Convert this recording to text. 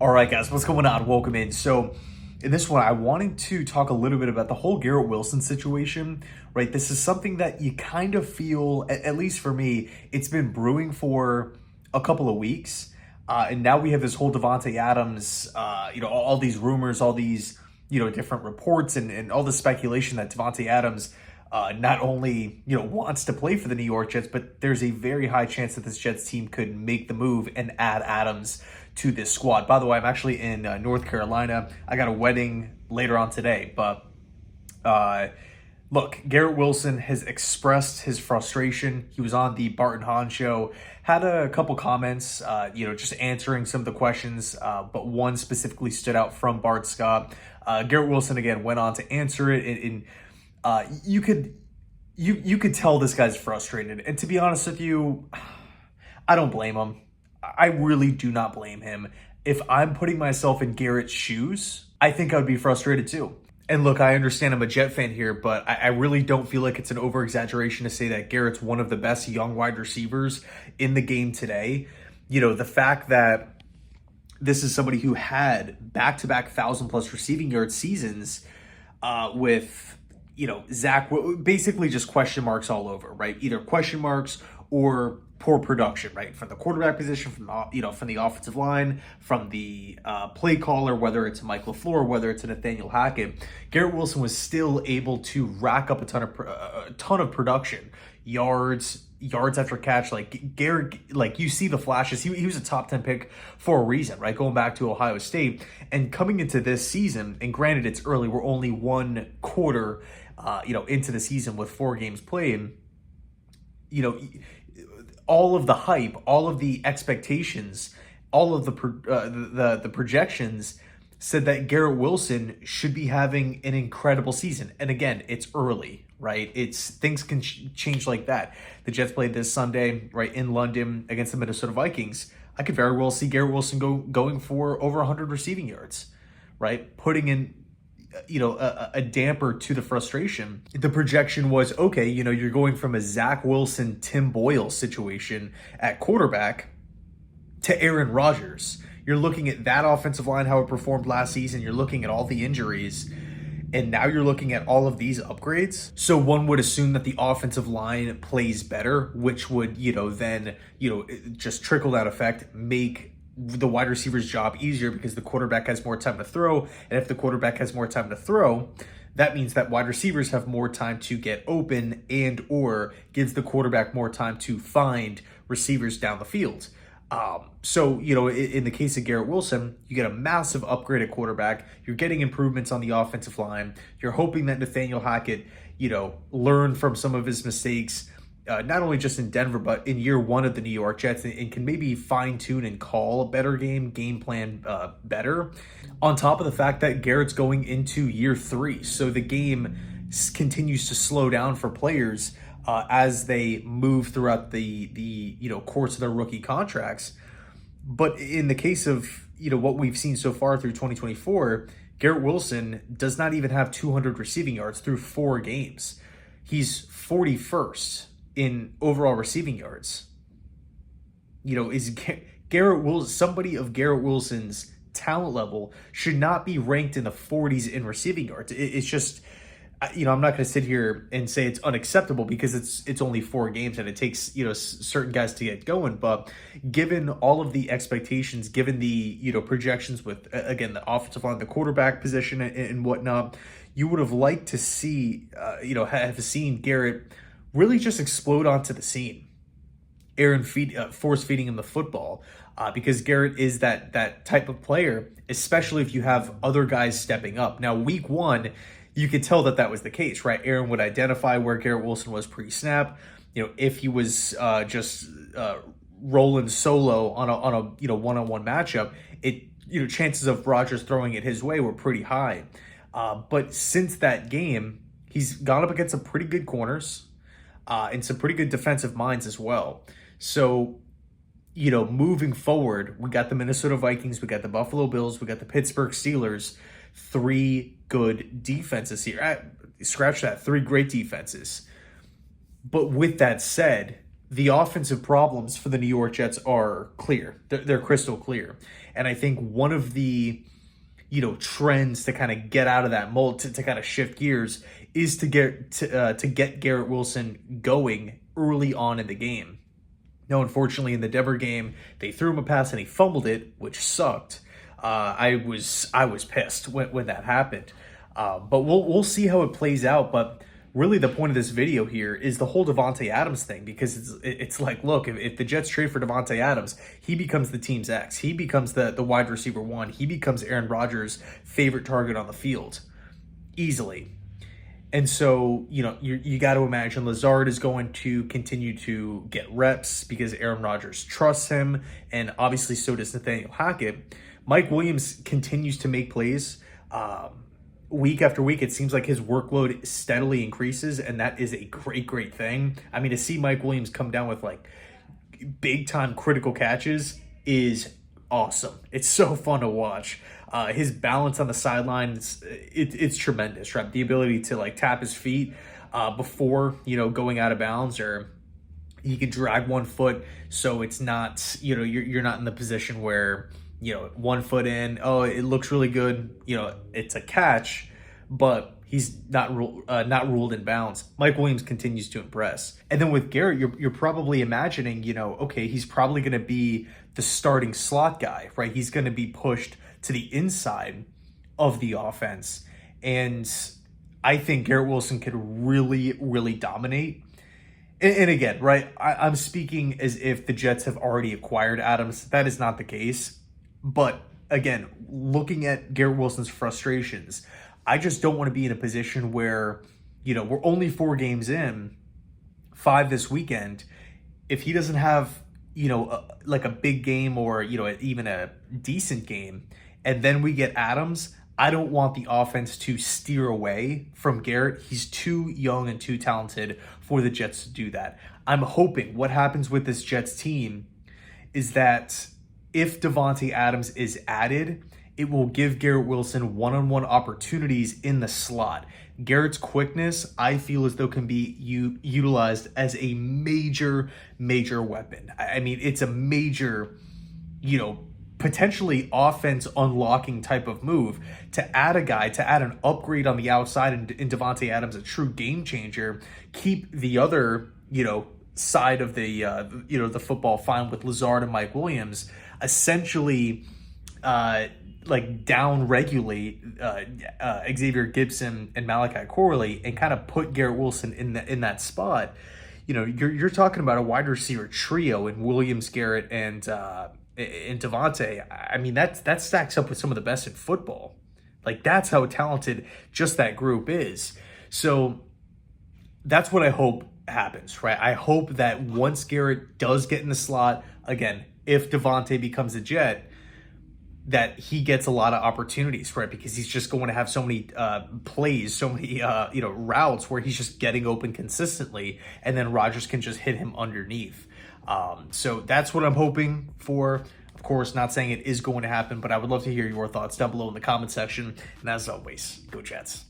All right, guys, what's going on? Welcome in. So, in this one, I wanted to talk a little bit about the whole Garrett Wilson situation, right? This is something that you kind of feel, at least for me, it's been brewing for a couple of weeks. And now we have this whole Davante Adams, all these rumors, all these, different reports and all the speculation that Davante Adams not only wants to play for the New York Jets, but there's a very high chance that this Jets team could make the move and add Adams to this squad. By the way, I'm actually in North Carolina. I got a wedding later on today, but look, Garrett Wilson has expressed his frustration. He was on the Barton Hahn show, had a couple comments, just answering some of the questions, but one specifically stood out from Bart Scott. Garrett Wilson again went on to answer it, and you could tell this guy's frustrated. And to be honest with you, I don't blame him. I really do not blame him. If I'm putting myself in Garrett's shoes, I think I would be frustrated too. And look, I understand I'm a Jet fan here, but I really don't feel like it's an over-exaggeration to say that Garrett's one of the best young wide receivers in the game today. The fact that this is somebody who had back-to-back 1,000-plus receiving yard seasons with, Zach, basically just question marks all over, right? Either question marks or poor production, right? From the quarterback position, from the offensive line, from the play caller, whether it's Mike LaFleur, whether it's a Nathaniel Hackett, Garrett Wilson was still able to rack up a ton of production, yards after catch. Like Garrett, like you see the flashes. He was a top 10 pick for a reason, right? Going back to Ohio State and coming into this season, and granted it's early, we're only one quarter, into the season with 4 games played. All of the hype, all of the expectations, all of the projections said that Garrett Wilson should be having an incredible season. And again, it's early, right? Things can change like that. The Jets played this Sunday, right, in London against the Minnesota Vikings. I could very well see Garrett Wilson going for over 100 receiving yards, right? Putting in a damper to the frustration. The projection was, okay, you're going from a Zach Wilson, Tim Boyle situation at quarterback to Aaron Rodgers. You're looking at that offensive line, how it performed last season. You're looking at all the injuries. And now you're looking at all of these upgrades. So one would assume that the offensive line plays better, which would, then, just trickle that effect, make the wide receiver's job easier because the quarterback has more time to throw. And if the quarterback has more time to throw, that means that wide receivers have more time to get open and or gives the quarterback more time to find receivers down the field. So, in the case of Garrett Wilson, you get a massive upgrade at quarterback. You're getting improvements on the offensive line. You're hoping that Nathaniel Hackett, learn from some of his mistakes, not only just in Denver, but in year one of the New York Jets, and can maybe fine-tune and call a better game plan better. On top of the fact that Garrett's going into year 3, so the game continues to slow down for players as they move throughout the course of their rookie contracts. But in the case of what we've seen so far through 2024, Garrett Wilson does not even have 200 receiving yards through 4 games. He's 41st in overall receiving yards. Is Garrett Wilson, somebody of Garrett Wilson's talent level, should not be ranked in the 40s in receiving yards. It's just, I'm not going to sit here and say it's unacceptable because it's only 4 games and it takes, certain guys to get going. But given all of the expectations, given the, projections with, again, the offensive line, the quarterback position and whatnot, you would have liked to see, have seen Garrett really just explode onto the scene. Aaron force feeding him the football because Garrett is that type of player, especially if you have other guys stepping up. Now, week 1, you could tell that was the case, right? Aaron would identify where Garrett Wilson was pre-snap. If he was just rolling solo on a one-on-one matchup, chances of Rodgers throwing it his way were pretty high. But since that game, he's gone up against some pretty good corners and some pretty good defensive minds as well. So, moving forward, we got the Minnesota Vikings, we got the Buffalo Bills, we got the Pittsburgh Steelers. 3 good defenses here. Scratch that, 3 great defenses. But with that said, the offensive problems for the New York Jets are clear. They're crystal clear. And I think one of the, trends to kind of get out of that mold, to kind of shift gears, is to get Garrett Wilson going early on in the game. Now, unfortunately, in the Denver game, they threw him a pass and he fumbled it, which sucked. I was pissed when that happened. But we'll see how it plays out. But really, the point of this video here is the whole Davante Adams thing, because it's like, look, if the Jets trade for Davante Adams, he becomes the team's X. He becomes the wide receiver one. He becomes Aaron Rodgers' favorite target on the field, easily. And so, you got to imagine Lazard is going to continue to get reps because Aaron Rodgers trusts him, and obviously so does Nathaniel Hackett. Mike Williams continues to make plays. Week after week, it seems like his workload steadily increases, and that is a great thing. I mean, to see Mike Williams come down with like big-time critical catches is awesome. It's so fun to watch. His balance on the sidelines, it's tremendous, right? The ability to like tap his feet before, going out of bounds, or he can drag one foot so it's not, you're not in the position where, 1 foot in, oh, it looks really good, it's a catch, but he's not ruled in bounds. Mike Williams continues to impress. And then with Garrett, you're probably imagining, okay, he's probably going to be the starting slot guy, right? He's going to be pushed to the inside of the offense. And I think Garrett Wilson could really dominate. And again, right, I'm speaking as if the Jets have already acquired Adams. That is not the case. But again, looking at Garrett Wilson's frustrations, I just don't want to be in a position where, we're only 4 games in, 5 this weekend. If he doesn't have, like a big game or, even a decent game, and then we get Adams, I don't want the offense to steer away from Garrett. He's too young and too talented for the Jets to do that. I'm hoping what happens with this Jets team is that if Davante Adams is added, it will give Garrett Wilson one-on-one opportunities in the slot. Garrett's quickness, I feel as though, can be utilized as a major weapon. I mean, it's a major, potentially offense unlocking type of move to add an upgrade on the outside in Davante Adams, a true game changer. Keep the other, side of the, the football fine with Lazard and Mike Williams, essentially, like down regulate Xavier Gibson and Malachi Corley, and kind of put Garrett Wilson in that spot. You're talking about a wide receiver trio in Williams, Garrett, and Davante. I mean, that stacks up with some of the best in football. Like, that's how talented just that group is. So that's what I hope happens, right? I hope that once Garrett does get in the slot, again, if Davante becomes a Jet, that he gets a lot of opportunities, right? Because he's just going to have so many plays, so many routes where he's just getting open consistently, and then Rodgers can just hit him underneath. So that's what I'm hoping for. Of course, not saying it is going to happen, but I would love to hear your thoughts down below in the comment section. And as always, go Jets.